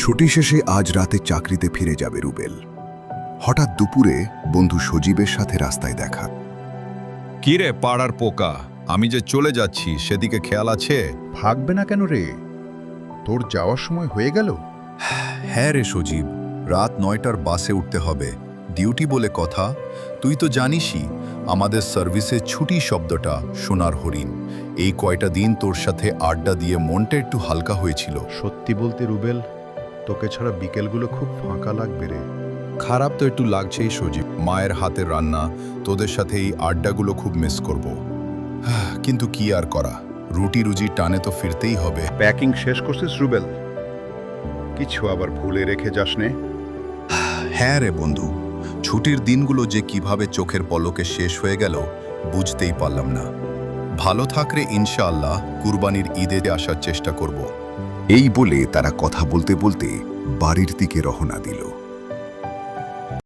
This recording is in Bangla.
ছুটি শেষে আজ রাতে চাকরিতে ফিরে যাবে রুবেল। হঠাৎ দুপুরে বন্ধু সজীবের সাথে রাস্তায় দেখা। কি রে পাড়ার পোকা, আমি যে চলে যাচ্ছি সেদিকে খেয়াল আছে? ভাগবে না কেন রে? তোর যাওয়ার সময় হয়ে গেল। হ্যাঁ রে সজীব, রাত 9টার বাসে উঠতে হবে। ডিউটি বলে কথা। তুই তো জানিসই আমাদের সার্ভিসে ছুটি শব্দটা সোনার হরিণ। এই কয়টা দিন তোর সাথে আড্ডা দিয়ে মনটা একটু হালকা হয়েছিল। সত্যি বলতে রুবেল, তোকে ছাড়া বিকেলগুলো খুব ফাঁকা লাগবে রে। খারাপ তো একটু লাগছেই সজীব। মায়ের হাতের রান্না, তোদের সাথে এই আড্ডাগুলো খুব মিস করব। কিন্তু কি আর করা, রুটি রুজি টানে তো ফিরতেই হবে। প্যাকিং শেষ করছিস রুবেল? কিছু আবার ভুলে রেখে যাস নে। হ্যাঁ রে বন্ধু, ছুটির দিনগুলো যে কিভাবে চোখের পলকে শেষ হয়ে গেল বুঝতেই পারলাম না। ভালো থাক রে, ইনশাআল্লাহ কুরবানির ঈদে আসার চেষ্টা করব। এই বলে তারা কথা বলতে বলতে বাড়ির দিকে রওনা দিল।